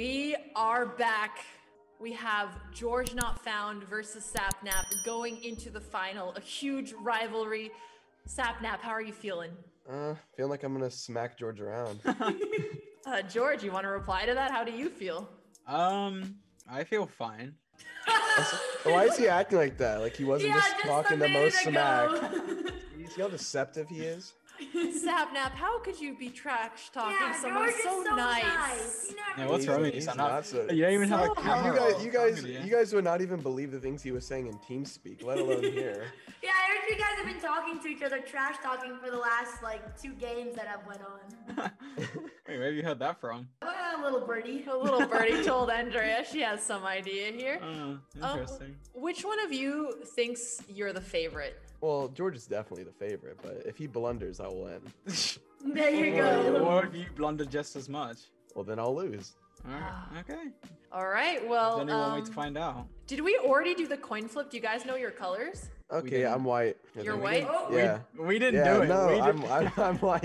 We are back. We have George Not Found versus Sapnap going into the final. A huge rivalry. Sapnap, how are you feeling? Feeling like I'm gonna smack George around. George, you want to reply to that? How do you feel? I feel fine. Why is he acting like that? Like he wasn't just talking the most smack. ago. You see how deceptive he is? Sapnap, how could you be trash talking someone George so is so nice? Yeah, what's wrong with you? He's Sapnap? not so. You don't even have a So camera. You guys would not even believe the things he was saying in TeamSpeak, let alone here. Yeah, I heard you guys have been talking to each other, trash talking for the last like 2 games that have went on. Wait, where have you heard that from? A little birdie. A little birdie told Andrea she has some idea here. Interesting. Which one of you thinks you're the favorite? Well, George is definitely the favorite, but if he blunders, I will win. There you go. Or if you blunder just as much. Well, then I'll lose. Alright, okay. All right, well, There's only one way to find out. did we already do the coin flip? Do you guys know your colors? Okay, didn't. I'm white. You're white? Oh. Yeah. We didn't Yeah, do it. no, we I'm white.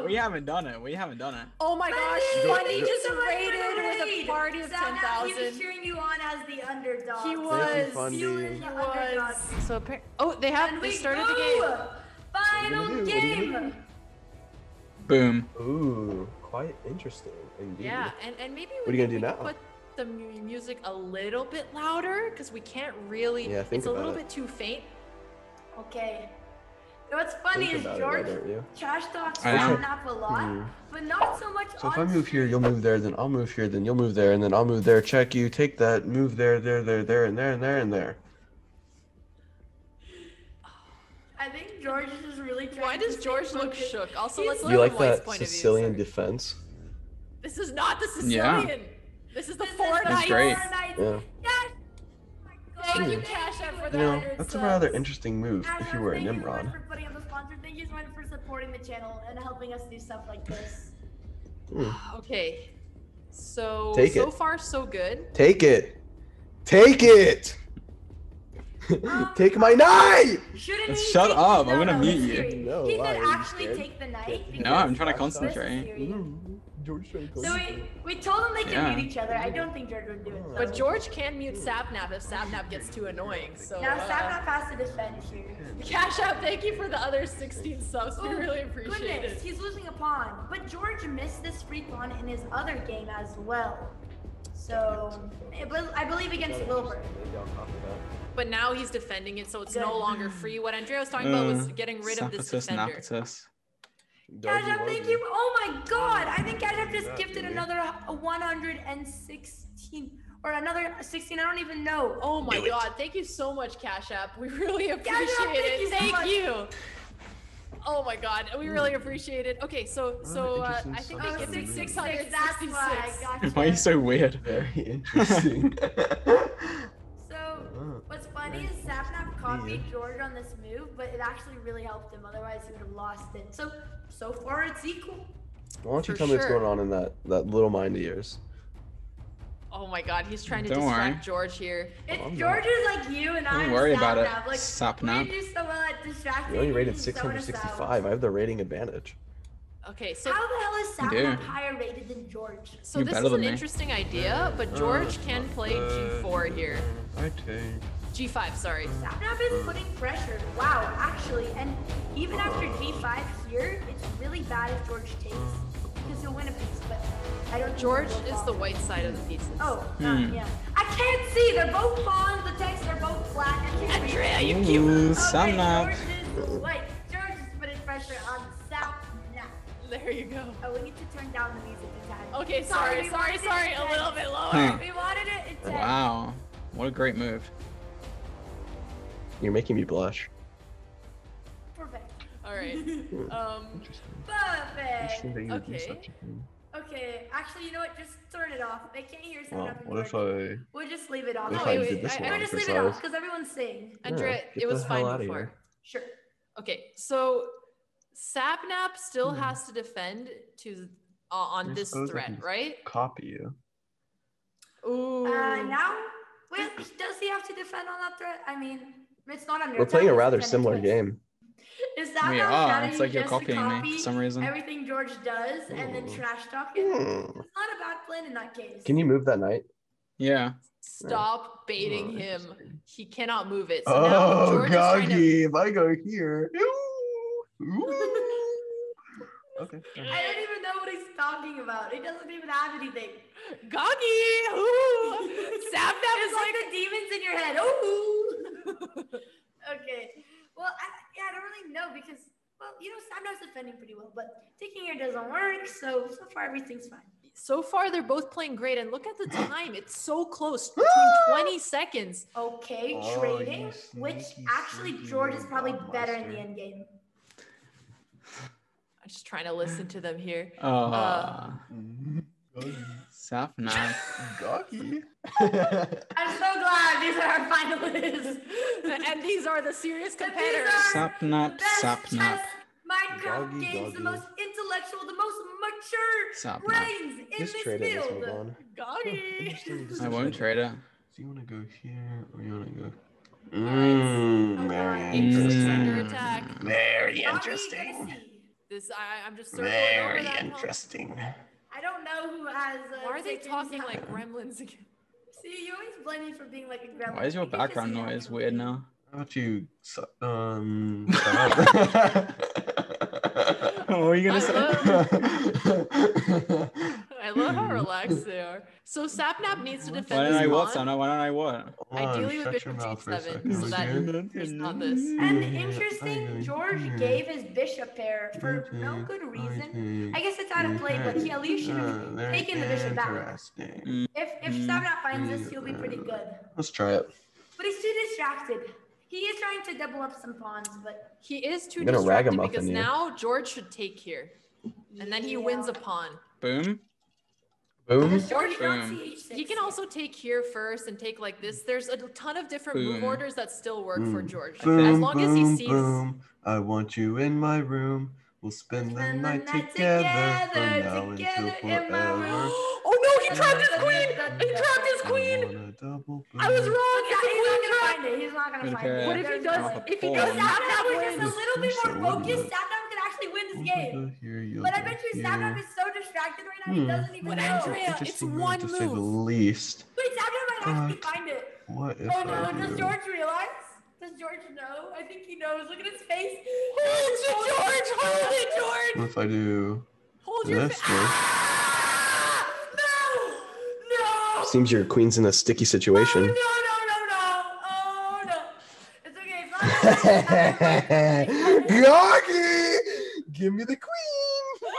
we haven't done it. We haven't done it. Oh my gosh, Funny Funny just so much for raided the with a raid. party of Sapnap, he was 10,000. cheering you on as the underdog. He Thank was. you, Fundy. You were the He underdog. was. So oh, they And they we started the go. game. Final What are you gonna do? game. Boom. Ooh, quite interesting indeed. Yeah, and maybe What are you gonna do we now? could put the music a little bit louder because we can't really. Yeah, think it's a little about it. bit too faint. Okay. What's funny Think is about it, George why don't you? trash talks I am. Sapnap a lot, but not so much So if on I move here, you'll move there, then I'll move here, then you'll move there, and then I'll move there. Check you, take that, move there, and there, and there. I think George is just really trying Why does to George stay look focused. shook? Also, He's- let's look You like from White's that point Sicilian of view. Sir. defense? This is not the Sicilian. Yeah. This is the This is four the That's nights. great. Four Nights. Yeah. Yes! Oh my Thank God, you, Cash App, for you. the You know, 100 that's a subs. rather interesting move Cash if App, you were a thank you so Nimrod. much for putting up the sponsor. Thank you so much for supporting the channel and helping us do stuff like this. Okay, so Take so it. far so good. Take it! Take it! Take my knife! Shouldn't he Shut take- up, No, I'm gonna no, mute he's you. serious. No, He why, could are you actually scared? take the knife. No, I'm trying to because concentrate. this is serious. George trying to So we told him they can Yeah. mute each other. I don't think George would do it. But though. George can mute Sapnap if Sapnap gets too annoying. So Now Sapnap has to defend here. Cash App, thank you for the other 16 subs. We Oh, really appreciate goodness, it. he's losing a pawn. But George missed this free pawn in his other game as well. So, I believe against Wilbur. But now he's defending it, so it's no longer free. What Andrea was talking about was getting rid of this defender. Napatus. Cash App, thank you. Oh my God! I think Cash App just gifted another 116 or another 16. I don't even know. Oh my God! Thank you so much, Cash App. We really appreciate App, thank you it. so Thank much. you. Oh my God, we really appreciate it. Okay, so interesting I think stuff. they gifted 666. That's why I 666. got you. Why are you so weird? Very interesting. So, what's funny is Sapnap copied George on this move, but it actually really helped him. Otherwise, he would have lost it. So far, it's equal. Why don't you For tell me what's sure. going on in that little mind of yours? Oh my God, he's trying to Don't distract worry. George here. I'm George is like you, and I'm worry about it, Sapnap. Like, Sapnap. we do so well at distracting. You only rated and someone else 665. I have the rating advantage. Okay, so How the hell is You Sapnap do. higher rated than George? so You're this better is an than me. interesting idea, but George can play G4 here. Okay. G5, sorry. Sapnap is putting pressure. Wow, actually, and even after G5 here, it's really bad if George takes because he'll win a piece. But I don't. think George he will is fall. the white side of the pieces. Oh, yeah. I can't see. They're both pawns. The tanks are both flat. And Andrea, you Ooh, cute. Sapnap. George is white. George is putting pressure on Sapnap. There you go. Oh, we need to turn down the music a tad. Okay, we sorry, wanted it a little intense. bit lower. We wanted it intense. Wow. What a great move. You're making me blush. Perfect. All right. Interesting. Perfect. Interesting that you would do Okay. such a thing. Okay, actually, you know what? Just turn it off. They can't hear Well, Sapnap and what if George. I... We'll just leave it off. What No, if I wait, did this I- one We'll just leave it precise? off because everyone's saying. Andrea, get it was the hell fine outta before. here. Sure. Okay, so Sapnap still has to defend to on I this suppose I threat, can just right? Copy you. Ooh. Now, wait, does he have to defend on that threat? I mean, it's not under We're playing a attack, it's rather defend and similar twist. game. Is that We not are. strategy It's like you're just to copying me copy for some reason. everything George does and then trash talk it? It's not a bad plan in that case. Can you move that knight? Yeah. Stop baiting Oh, him. interesting. He cannot move it. So now George is trying to. If I go here. Okay. I don't even know what he's talking about. He doesn't even have anything. Goggy! Ooh! Sapnap It's is like the demons in your head. Ooh. Okay. Well, I don't really know because, well, Sapnap's defending pretty well, but taking here doesn't work. So far everything's fine. So far, they're both playing great. And look at the time. It's so close. Between 20 seconds. Okay, Oh, trading, you which sneaky, actually sneaky George is little probably dog better in monster. the end game. I'm just trying to listen to them here. Sapnap. Goggy. I'm so glad these are our finalists. And these are the serious competitors. Sapnap, The best Sapnap. chess Minecraft Goggy, games, the Goggy. most intellectual, the most mature Sapnap. brains in Just this trade it. Let's field. move on. Goggy. Interesting. Just I won't trade it. So you want to go here or you want to go? Alright. Very Interesting. interesting. Under attack. Very Gonna interesting. see. I'm just circling over Very that. Pump. interesting. I don't know who has. Why are they taken talking Sap- like gremlins again? See, you always blame me for being like a gremlin. Why is your I think background Jesse has noise something. weird now? How about you? Stop? What were you gonna say? I love how relaxed they are. So Sapnap needs to Why defend don't his I what, pawn. Sapnap? Why don't I what? Ideally with Shut your bishop mouth for a g7, second. so that Okay. there's not this. And interesting, George gave his bishop pair for no good reason. Okay. I guess it's out of play, but he at least should have Very taken the bishop back. interesting. If Sapnap finds this, he'll be pretty good. Let's try it. But he's too distracted. He is trying to double up some pawns, but He is too I'm gonna distracted ragamuffin because you. now George should take here. And then he wins a pawn. Boom. Boom. does George not Boom. see h6? He can also take here first and take like this. There's a ton of different move Boom. orders that still work for George. Boom, As long as he boom, sees. boom. I want you in my room. We'll spend the night together from now until in my room. forever. Oh no, he trapped his queen! He trapped his queen! I was wrong. He's It's a not queen gonna trap. find it. He's not gonna Good find it. pair. What if he There's does? no way. If he If does, Sapnap was wins. just a little bit more So focused, what? Sapnap could actually win this game. Here, But I bet you Sapnap is so distracted right now, he doesn't even But know. Andrea, it's one to say the move. least. Wait, Sapnap might actually But find it. What if Oh no, I does do? George realize? Does George know? I think he knows. Look at his face. Hold it, George! Hold it, George! What if I do Hold your this? face. One? Ah! No! No! Seems your queen's in a sticky Oh, situation. no. Oh no. It's okay. It's not Goggy! Give me the queen!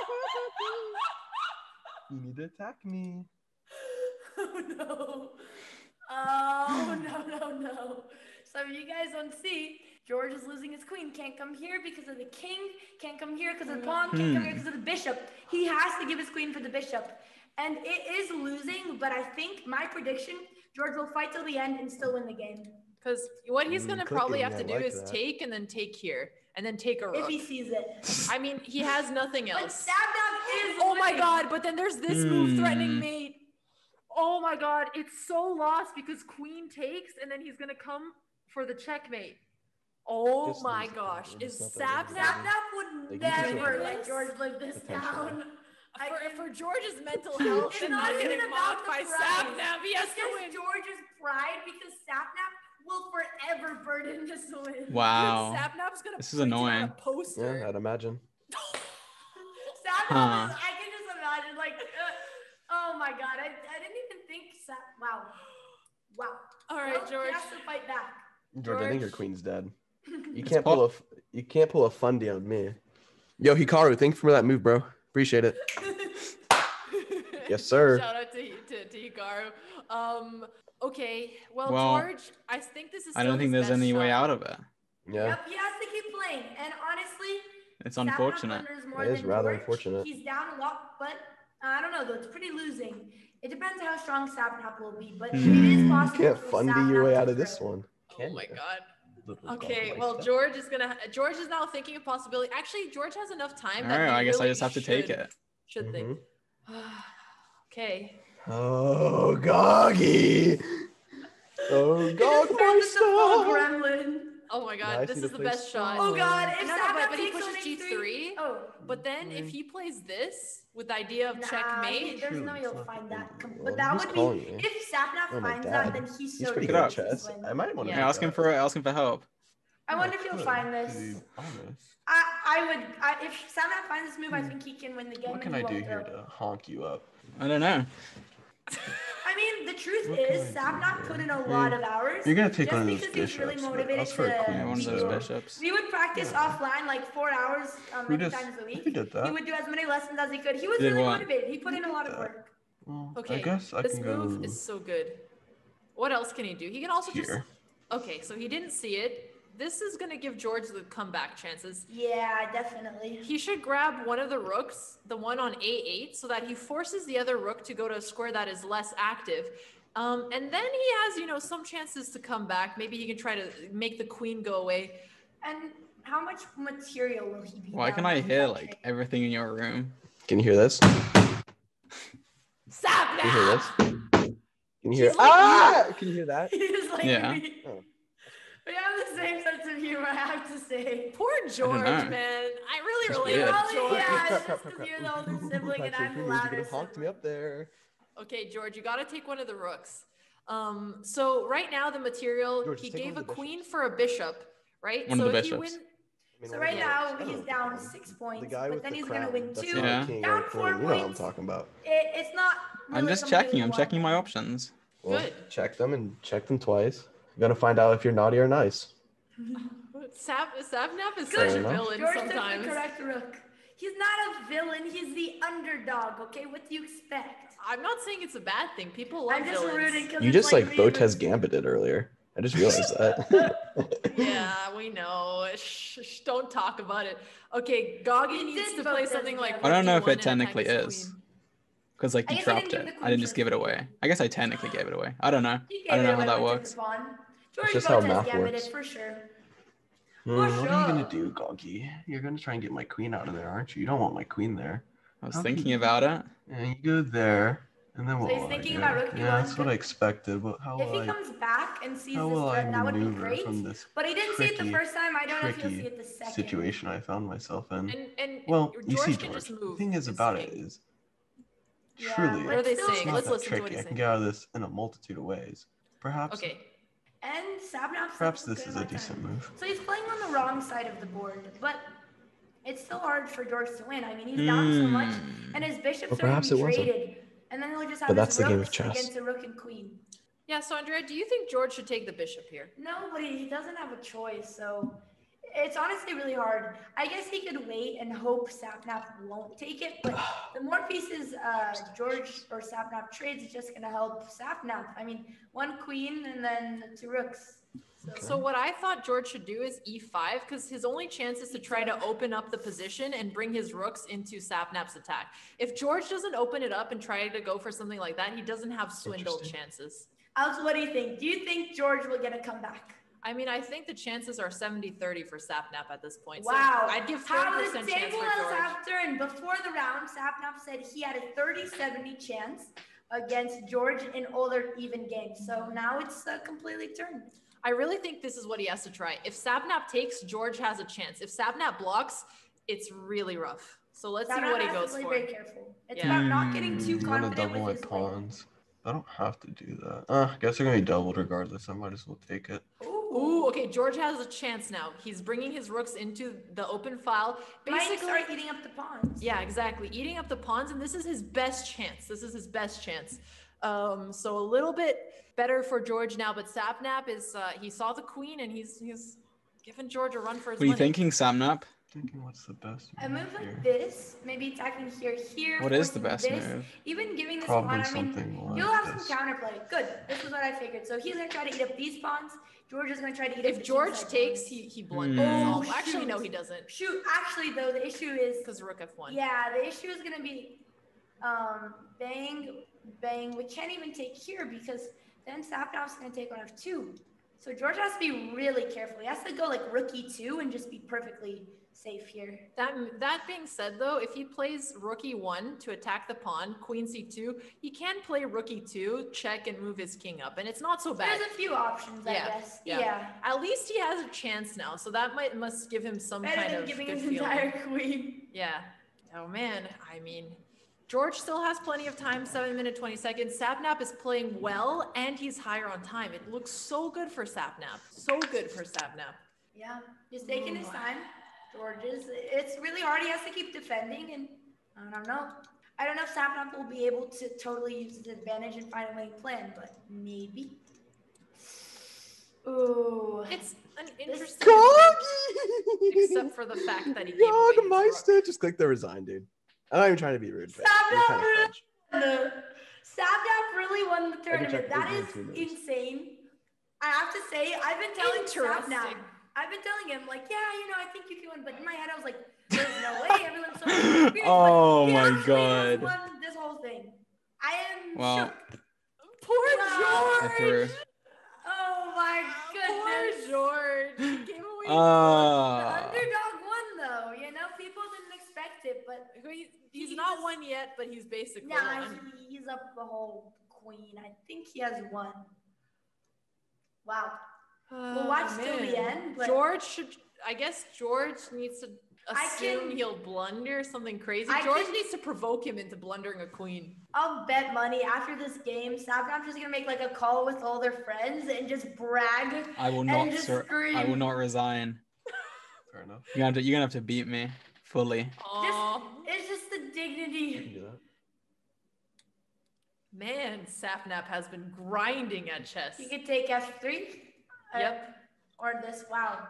You need to attack me. Oh no. Oh no. So you guys don't see, George is losing his queen. Can't come here because of the king. Can't come here because of the pawn. Can't come here because of the bishop. He has to give his queen for the bishop. And it is losing, but I think my prediction, George will fight till the end and still win the game. Because what he's going to probably cooking, have to I do like is that. take and then take here. And then take a rook. If he sees it. I mean, he has nothing But else. Sapnap is Oh my winning. god, but then there's this move threatening mate. Oh my god, it's so lost because queen takes and then he's gonna come for the checkmate. Oh Just my lose it. gosh, It's is not that big of a Sapnap Sapnap would Like, you can still never do let this. George live this Potentially. down. for George's mental health It's and not not even getting about mocked the by prize. Sapnap? He has It's to just win. George's pride because Sapnap will forever burden this win. Wow. Sapnap's gonna This is print it on annoying. a poster. Yeah, I'd imagine. Sapnap is, I can just imagine, like, oh my god, I didn't even think wow. All right, Well, George. He has to fight back. George, I think your George. queen's dead. You It's can't pull a fundy on me. Yo, Hikaru, thank you for that move, bro. Appreciate it. Yes, sir. Shout out to Hikaru. Okay. Well, Well, George, I think this is. I don't still think his there's best any way shot. out of it. Yeah. Yep, he has to keep playing. And honestly, It's Sapnap unfortunate. wonders more It is than rather George. unfortunate. He's down a lot, but I don't know though. It's pretty losing. It depends how strong Sapnap will be, but it is possible. Can't for fundy Sapnap your way to out of this grow. one. Oh my god. Little Okay, dog well, lifestyle. George is now thinking of possibility. Actually, George has enough time. All that right, he I guess I really just have to take should- it. Should think. Okay. Oh, Goggy. Oh, He just turned into full Gogmeister. gremlin. Oh my Now god, I this see is the the place best shot. Oh god, if No, Sapnap but he takes on pushes h3. g3. Oh. But then if he plays this with the idea of Nah, checkmate, there's True, no way it's he'll not find the that. end. But Well, that who's would calling be me? if Sapnap Oh, my finds that, dad. then he's He's so pretty good. good Get at up. chess. Win. I might want to Yeah. Ask him for help. I wonder if he'll find To this. be honest. If Sapnap finds this move, I think he can win the game. What and can he I do won't here throw. to honk you up? I don't know. I mean, the truth What is, can I do Sapnap here? put in a I lot mean, of hours. You're gonna take just one of those because he was really bishops, but motivated that's for a to queen. Yeah, one of those so- bishops. We would practice Yeah. offline like 4 hours Who many does- times a week. who did that? He would do as many lessons as he could. He was Did really what? motivated. He put Who in a did lot of that? work. Well, okay, I guess I this can move go is so good. What else can he do? He can also just. here. Okay, so he didn't see it. This is gonna give George the comeback chances. Yeah, definitely. He should grab one of the rooks, the one on a8, so that he forces the other rook to go to a square that is less active. And then he has, some chances to come back. Maybe he can try to make the queen go away. And how much material will he be? Why down can I with hear that like trick? everything in your room? Can you hear this? Sapnap! Can you hear this? Can you hear? He's like Can you hear that? He's like Yeah. me. Oh. We have the same sense of humor, I have to say. Poor George, know. man. I really Just relate weird. with Probably, George. yeah, Crap, it's crap, just crap, 'cause crap. you're the older Ooh, sibling and Patrick, I'm who the knows? You latter could have honked me sibling. up there. Okay, George, you gotta take one of the rooks. So right now the material, George, he just take gave one a of the queen bishops. for a bishop, right? One of so the if he bishops. win, So right now, I he's don't down know. 6 points, The guy but with then the he's crown. gonna win That's 2. not Yeah. a king or Down a 4 queen. You know what I'm points. talking about. It's not really I'm just something checking. you I'm want. checking my options. Well, Good. check them and check them twice. You're gonna find out if you're naughty or nice. Sapnap is Fair such a enough. villain George took sometimes. the correct rook. He's not a villain, he's the underdog, okay? What do you expect? I'm not saying it's a bad thing. People love I'm just villains. rooting because You it's just like me Botez versus- Gambited earlier. I just realized that. Yeah, we know. Shh, don't talk about it. Okay, Goggy He needs did to play vote something as like. well. I don't know if Rook it D1 and attack technically his is. queen. Because like I you guess I dropped didn't it. give the I queen didn't just for give it free. away. I guess I technically gave it away. I don't know. He I don't gave know it how that away, but works. took the pawn. George just how Botez math gambited works. for sure. What are you sure. gonna do, Gonky? You're gonna try and get my queen out of there, aren't you? You don't want my queen there. I was How thinking can- about it. And you go there, and then what he's will I thinking do? about rook Yeah, D1, that's what I expected. But how If will he I? comes back and sees How this will I threat, that would be maneuver great. from this But he didn't see it the tricky, first time. I don't know if he'll see tricky it the second. situation I found myself in? And Well, you George see, can George. just The move. thing is his about it king. is, Yeah, truly, What are they still- saying? it's not Let's that listen to what tricky. he's I can saying. get out of this in a multitude of ways. Perhaps, Okay. And Sapnap's perhaps good this is at a that decent time. move. So he's playing on the wrong side of the board, but it's still hard for George to win. I mean, he's down so much, and his bishops Or are going perhaps to it be wasn't. traded. And then he'll just have But his that's the game of rooks chess. against a rook and queen. Yeah, so Andrea, do you think George should take the bishop here? No, but he doesn't have a choice, so it's honestly really hard. I guess he could wait and hope Sapnap won't take it, but the more pieces George or Sapnap trades, it's just going to help Sapnap. I mean, one queen and then 2 rooks. So what I thought George should do is e5, because his only chance is to try to open up the position and bring his rooks into Sapnap's attack. If George doesn't open it up and try to go for something like that, he doesn't have swindled Interesting. chances. Alex, what do you think? Do you think George will get a comeback? I mean, I think the chances are 70-30 for Sapnap at this point. Wow. So I'd give How 30% the chance table for is George. after and before the round, Sapnap said he had a 30-70 chance against George in older even games. So now it's completely turned. I really think this is what he has to try. If Sapnap takes, George has a chance. If Sapnap blocks, it's really rough. So let's see Sapnap what he has to goes play for. very careful. It's Yeah. about not getting too I'm gonna confident double my with his play. pawns. I don't have to do that. I guess they're gonna be doubled regardless. I might as well take it. Ooh, okay, George has a chance now. He's bringing his rooks into the open file. Might Basically, start eating up the pawns. yeah, exactly. Eating up the pawns, and this is his best chance. This is his best chance. So a little bit better for George now, but Sapnap is, he saw the queen, and he's giving George a run for his What are you money. thinking, Sapnap? Thinking what's the best A move here? like this, maybe attacking here. What is the forcing best this, move? Even giving this Probably pawn, I mean, something like you'll have this. some counterplay. Good. This is what I figured. So he's gonna try to eat up these pawns. George is gonna try to eat up If the George inside takes, pawns. he blunders. Oh, Actually, no, shoot. he doesn't, Shoot, actually though, the issue is because Rook F1. yeah, the issue is gonna be bang. We can't even take here because then Sapnap's gonna take on F2. So George has to be really careful. He has to go like rook E2 and just be perfectly safe here. That being said, though, if he plays rook e1 to attack the pawn, queen c2, he can play rook e2, check, and move his king up, and it's not so bad. There's a few options, I guess. Yeah. At least he has a chance now, so that must give him some Better kind than of giving good his feeling. entire queen. Yeah. Oh man, I mean, George still has plenty of time, 7 minutes 20 seconds. Sapnap is playing well, and he's higher on time. It looks so good for Sapnap. So good for Sapnap. Yeah, he's taking his time. George is. It's really hard. He has to keep defending, and I don't know. I don't know if Sapnap will be able to totally use his advantage and find a winning plan, but maybe. Ooh. It's an interesting, except for the fact that he gave away his Meister, rook. just click the resign, dude. I'm not even trying to be rude, but you're kind of fudge. Sapnap really won the check tournament. That the is 2 minutes. insane. I have to say, I've been telling Interesting. Sapnap. I've been telling him, like, yeah, I think you can win. But in my head, I was like, there's no way. Everyone's so experienced. Oh But he my actually has God. won this whole thing. I am Well, shook. Poor I George. threw. Oh my goodness. Poor George. He gave away his The Ah. underdog won, though. People didn't expect it, but rook. He's not won yet, but he's basically nah, won. he's up the whole queen. I think he has won. Wow. We'll watch till the end. But George should. I guess George needs to I assume can- he'll blunder something crazy. I George can- needs to provoke him into blundering a queen. I'll bet money after this game, Sapnap's just gonna make like a call with all their friends and just brag. I will and not. just I will scream. not resign. Fair enough. You're gonna have to beat me fully. Aw, It's just the You can dignity. do that. man, Sapnap has been grinding at chess. You could take F3. Yep. Or this. Wow.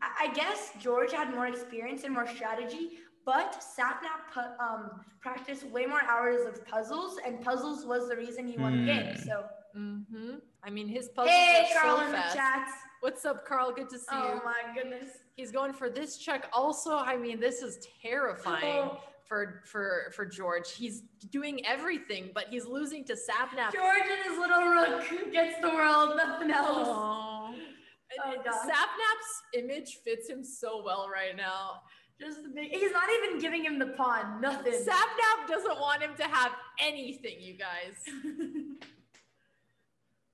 I guess George had more experience and more strategy, but Sapnap practiced way more hours of puzzles, and puzzles was the reason he won the game. So. Mm-hmm. I mean, his puzzles Hey, are Carl so in the fast. chats. What's up, Carl? Good to see Oh you. my goodness. He's going for this check. Also, I mean, this is terrifying Oh. for George. He's doing everything, but he's losing to Sapnap. George and his little rook gets the world, nothing else. Oh. Oh, gosh. Sapnap's image fits him so well right now. Just the big. He's not even giving him the pawn. Nothing. Sapnap doesn't want him to have anything, you guys.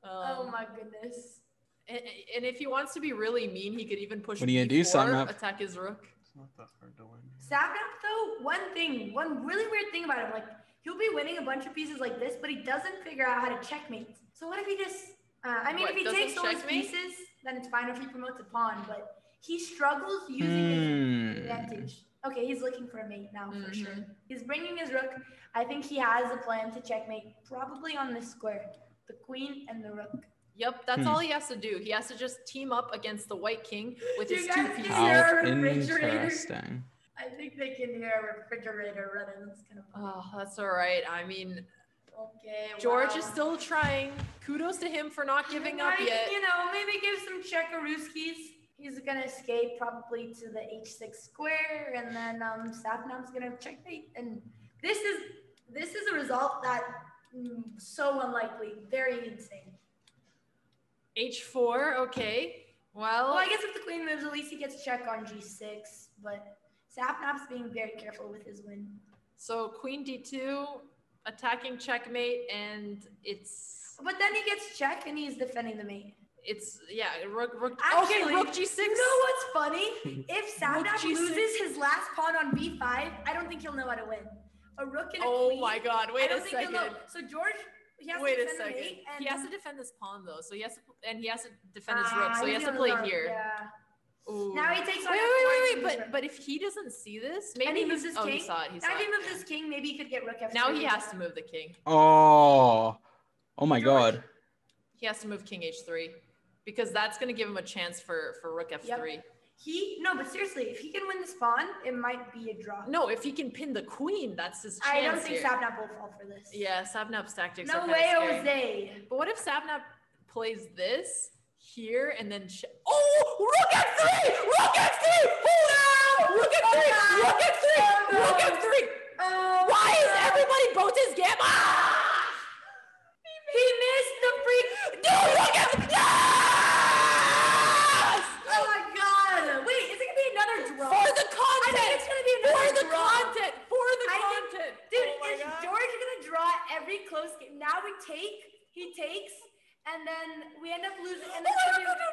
Oh my goodness. And if he wants to be really mean, he could even push What are you gonna do, b4, Sapnap? attack his rook. It's not that hard to win. Sapnap though, one really weird thing about him, like he'll be winning a bunch of pieces like this, but he doesn't figure out how to checkmate. So what if he just? What, if he doesn't takes all his checkmate? pieces, then it's fine if he promotes a pawn. But he struggles using his advantage. Okay, he's looking for a mate now for sure. He's bringing his rook. I think he has a plan to checkmate, probably on this square, the queen and the rook. Yep, that's all he has to do. He has to just team up against the white king with his You two guys pieces. can hear How a refrigerator. interesting. I think they can hear a refrigerator running. That's kind of Oh, that's all right. I mean, okay. George wow. is still trying. Kudos to him for not giving up Might, yet. Maybe give some Chekaruskis. He's gonna escape probably to the h6 square, and then Sapnap's gonna checkmate. And this is a result that so unlikely, very insane. H4, okay. Well, I guess if the queen moves, at least he gets check on g6. But Sapnap's being very careful with his win. So queen d2, attacking checkmate, and it's But then he gets check, and he's defending the mate. rook. Actually, Okay, rook g6. You know what's funny? If Sapnap G6. loses his last pawn on b5, I don't think he'll know how to win. A rook and a Oh queen. my God! I Wait a don't think he'll know. second. So George, he has Wait to a defend the second. mate, and He has to defend this pawn though, so he has to defend his rook. So he he's has to gonna play lose. here. Yeah. Ooh. Now he takes on Wait. F4. But if he doesn't see this, maybe And he moves his oh, king. he saw it. He saw Now if he it. moves his king, maybe he could get rook f3. Now he has to move the king. Oh my George. God. He has to move king h3 because that's going to give him a chance for rook f3. Yep. But seriously, if he can win this pawn, it might be a draw. No, if he can pin the queen, that's his chance. I don't think here. Sapnap will fall for this. Yeah, Sapnap's tactics are No kinda way, scary. Jose. But what if Sapnap plays this here and then rook f3! Rook f3! Oh, rook f3! Rook f3! Rook f3! Why is everybody Botez gamma? He missed the free. Dude, rook f3! Yes! Oh my God! Wait, is it gonna be another draw? For the he takes, and then we end up losing. And Oh then my God, no.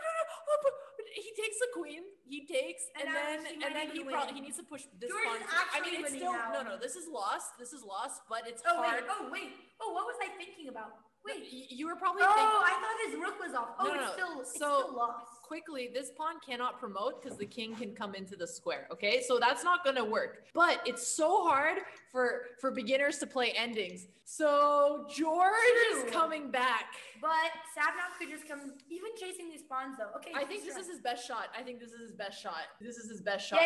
But he takes the queen. He takes, And and now then she might he even probably win. needs to push this George pawn. is I actually mean, it's winning still now. no. This is lost. This is lost, but it's Oh hard. wait. Oh, what was I thinking about? Wait. You were probably Oh, thinking. I thought his rook was off. Oh, No. it's So- still lost. Quickly, this pawn cannot promote because the king can come into the square. Okay, so that's not gonna work. But it's so hard for beginners to play endings. So George True. is coming back. But Sapnap could just come, even chasing these pawns though. Okay. I think this is his best shot. Yeah,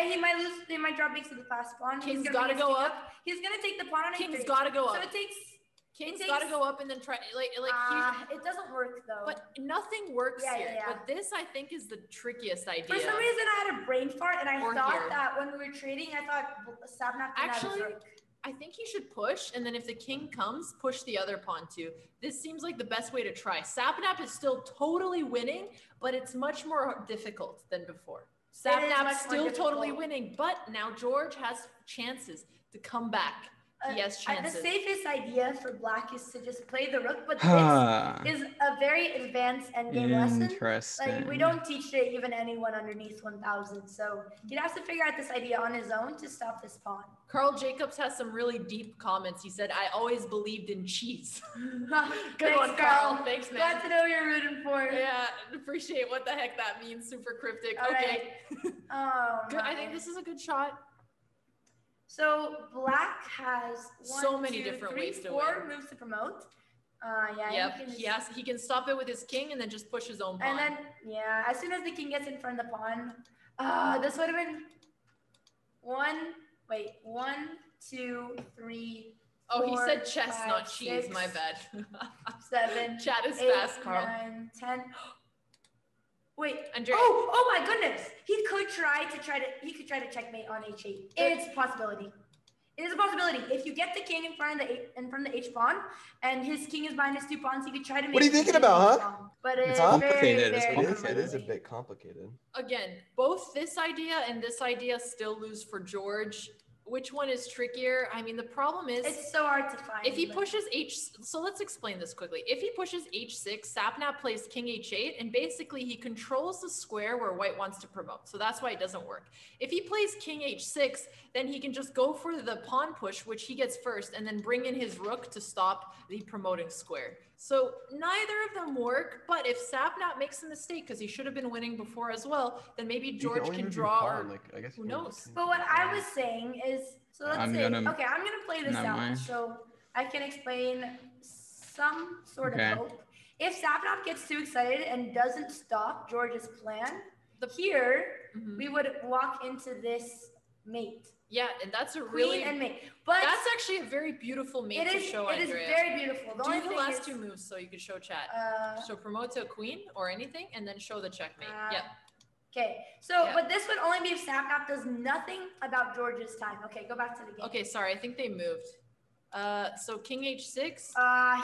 He he might lose. They might drop bigs to the fast pawn. King's He's gonna gotta bring his go king up. He's gonna take the pawn on King's a3. gotta go So up. it takes. King's it got to takes- go up and then try It doesn't work though. but nothing works Yeah, here. yeah, yeah. But this I think is the trickiest idea. For some reason, I had a brain fart, and I Or thought here. that when we were trading, I thought Sapnap didn't have his Actually, rook. I think he should push, and then if the king comes, push the other pawn too. This seems like the best way to try. Sapnap is still totally winning, but it's much more difficult than before. much Sapnap's more still difficult. totally winning, but now George has chances to come back. He has The chances. safest idea for Black is to just play the rook, but Huh. this is a very advanced endgame lesson. Interesting. Like we don't teach it even anyone underneath 1,000, so he'd have to figure out this idea on his own to stop this pawn. Carl Jacobs has some really deep comments. He said, "I always believed in cheese." Good Thanks, one, Carl. Thanks, Glad man. to know you're rooting for. Yeah, appreciate what the heck that means. Super cryptic. All Okay. Oh, Good. I think my. this is a good shot. So Black has So one, many two, different three, ways to four win. moves to promote. Yeah. Yep. You can He has. He can stop it with his king and then just push his own pawn. And then yeah, as soon as the king gets in front of the pawn, this would have been one, 2, 3. Oh, he 4, said chess, 5, not cheese. 6, My bad. 7. Chat is 8, fast, Carl. 9, 10. Wait. Andrea. Oh my goodness. He could try to checkmate on h8. It's a possibility. It is a possibility. If you get the king in front of the H pawn, and his king is behind his 2 pawns, he could try to make. What are you thinking about, huh? But it's complicated. It's very, It very is, it is a complicated. bit complicated. Again, both this idea and this idea still lose for George. Which one is trickier? I mean, the problem is It's so hard to find. if he but- pushes so let's explain this quickly. If he pushes h6, Sapnap plays king h8, and basically he controls the square where white wants to promote. So that's why it doesn't work. If he plays king h6, then he can just go for the pawn push, which he gets first, and then bring in his rook to stop the promoting square. So neither of them work, but if Sapnap makes a mistake, because he should have been winning before as well, then maybe You George only can move your draw pawn, or like, I guess who you can knows? just- But what I was saying is, so let's I'm say, gonna- okay, I'm gonna play this never out, mind. so I can explain some sort Okay. of hope. If Sapnap gets too excited and doesn't stop George's plan, The- here Mhm. we would walk into this mate, Yeah, and that's a queen really and mate. But that's actually a very beautiful mate it to is show, it is Andrea. very beautiful. The only Do the thing last is, 2 moves so you can show chat. So Promote to a queen or anything, and then show the checkmate. Yep. okay, so Yeah. but this would only be if Sapnap does nothing about George's time. Okay, go back to the game. Okay, sorry, I think they moved. So king h6.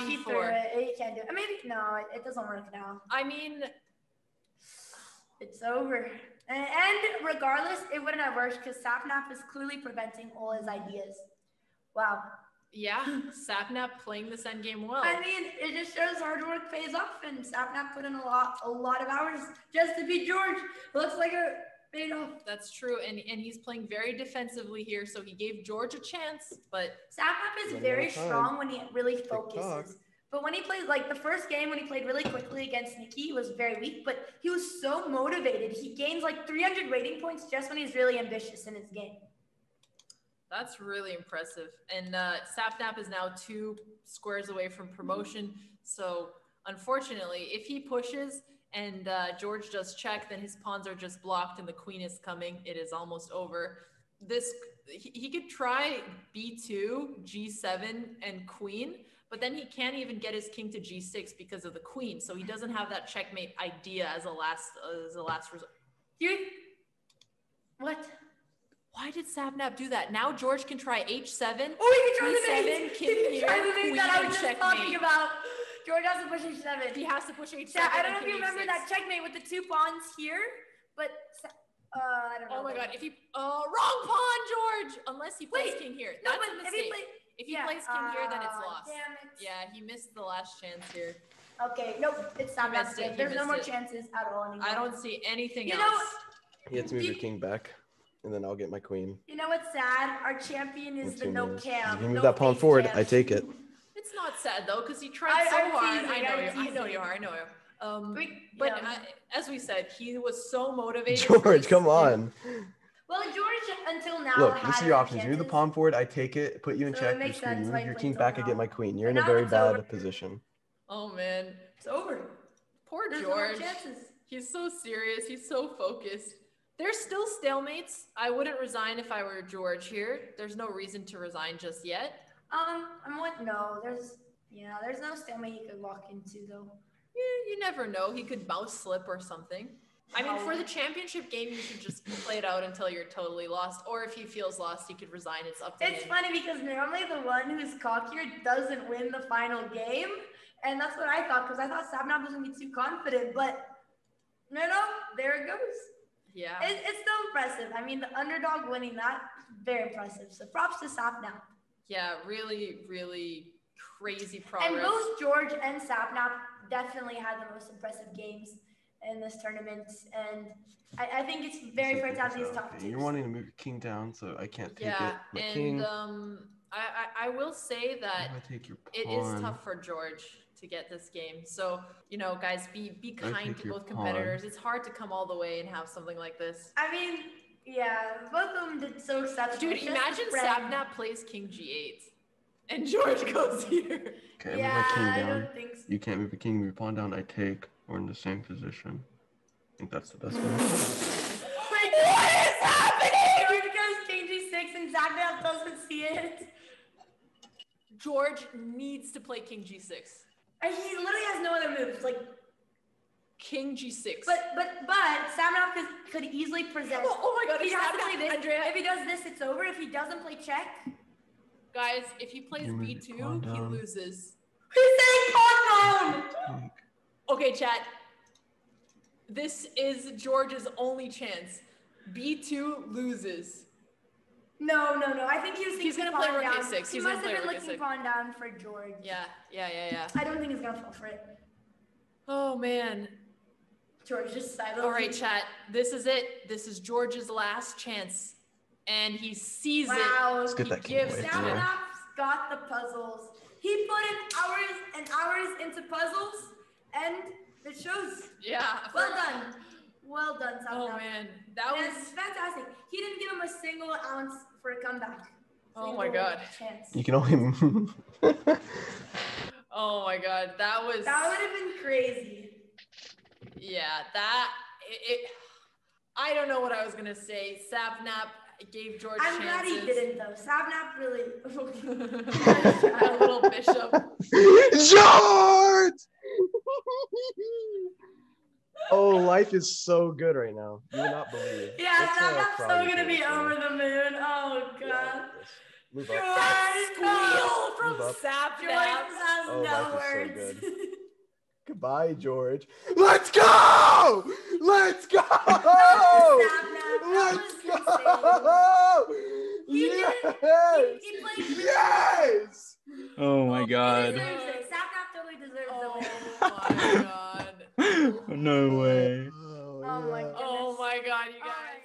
He threw B4. it. He can't do it. Maybe no, it doesn't work now. I mean, It's over. And regardless, it wouldn't have worked because Sapnap is clearly preventing all his ideas. Wow. yeah, Sapnap playing this endgame well. I mean, it just shows hard work pays off, and Sapnap put in a lot of hours just to beat George. Looks like it paid off. That's true, and he's playing very defensively here, so he gave George a chance, but Sapnap is One very more time. strong when he really TikTok. focuses. But when he plays, like the first game when he played really quickly against Nikki, he was very weak, but he was so motivated. He gains like 300 rating points just when he's really ambitious in his game. that's really impressive. And Sapnap is now 2 squares away from promotion, so unfortunately, if he pushes and George does check, then his pawns are just blocked and the queen is coming. It is almost over. He could try b2, g7, and queen, but then he can't even get his king to g6 because of the queen. So he doesn't have that checkmate idea as a last result. What? Why did Sapnap do that? Now George can try h7. Oh, he can try the E7, mate. king He can try here, the mate queen, that I and was just checkmate. talking about. George has to push h7. He has to push h7. Yeah, I don't know and if you king remember h6. that checkmate with the 2 pawns here, but I don't know. Oh my god, if he wrong pawn, George! Unless he plays Wait, king here. No, That's but a if he mistake. play, If he plays king here, then it's lost. Damn it. Yeah, he missed the last chance here. Okay, nope, it's Sapnap's missed it, game. he There's no missed more it. chances at all anymore. I don't see anything You else. know what? He had to move the king back, and then I'll get my queen. You know what's sad? Our champion is in the 2 no minutes. cam. If you move no that pawn face forward, cam. I take it. It's not sad though, because he tried I'm so hard. teasing, I know I'm you. I know teasing. you are. I know you. But As we said, he was so motivated. George, come on. well, George until now Look, had this is your other options. You move the chances. pawn forward, I take it, put you in So check, it you makes screw, you sense move why your he king plays back, I over get now. my queen. You're But in a now very it's bad over. position. Oh man, It's over. poor There's no more George. chances. He's so serious. He's so focused. There's still stalemates. I wouldn't resign if I were George here. There's no reason to resign just yet. No, there's no stalemate he could walk into though. Yeah, you never know. He could mouse slip or something. I mean, for the championship game, you should just play it out until you're totally lost. Or if he feels lost, he could resign. It's up to It's him. funny because normally the one who's cockier doesn't win the final game, and that's what I thought because I thought Sapnap was gonna be too confident, but no, there it goes. Yeah. It's still impressive. I mean, the underdog winning that, very impressive. So props to Sapnap. Yeah, really, really crazy progress. And both George and Sapnap definitely had the most impressive games in this tournament, and I think it's very fair to have these top two. You're wanting to move your king down, so I can't take Yeah, it. My and king. I will say that I take your it pawn. is tough for George to get this game. So, guys, be kind take to your both pawn. competitors. It's hard to come all the way and have something like this. I mean, yeah, both of them did so exceptional. Dude, It's just imagine the friend. Sapnap plays king g8 and George goes here. Okay, I move Yeah, my king I down. don't think so. You can't move your king, move your pawn down, I take. We're in the same position. I think that's the best one. What is happening? George goes king g6 and Sapnap doesn't see it. George needs to play king g6. And he literally has no other moves. Like, King g6. but Sapnap could easily present. Oh my god, He it's has to Sapnap. play this. Andrea. If he does this, it's over. If he doesn't play check, Guys, if he plays You move b2, your pawn he down. loses. he's saying pawn down. Take. Okay, chat. This is George's only chance. b2 loses. No. I think he was thinking He's gonna play pawn rook down. a6. He He's must gonna play have been rook looking a6. pawn down for George. Yeah. I don't think he's gonna fall for it. Oh man. George just silent. All right, chat. This is it. This is George's last chance. And he sees Wow. it. get He that king gives away, it too. to him. Sapnap's got the puzzles. He put in hours and hours into puzzles, and it shows. Yeah. Well done. Well done, Sapnap. Oh man. That That's was fantastic. He didn't give him a single ounce for a comeback. Oh my Single God. Chance. You can only. Oh my god. That was That would have been crazy. Yeah, I don't know what I was gonna say. Sapnap gave George I'm glad chances. he didn't though. Sapnap really. A little bishop. George! Oh, life is so good right now. You would not believe. Yeah, It's, Sapnap's so probably gonna be cool, over so- the moon. Oh god. Yeah, move George, up. That squeal from Move up. George Sapnap. has Oh, no life is so words. good. Goodbye, George. Let's go! Let's go! Let's go! Yes! He played really Yes! Oh my He god. deserves it. Sapnap totally deserves the Oh win. my god. No way. Oh, Oh my yeah. god. Oh my god, you guys. Alright.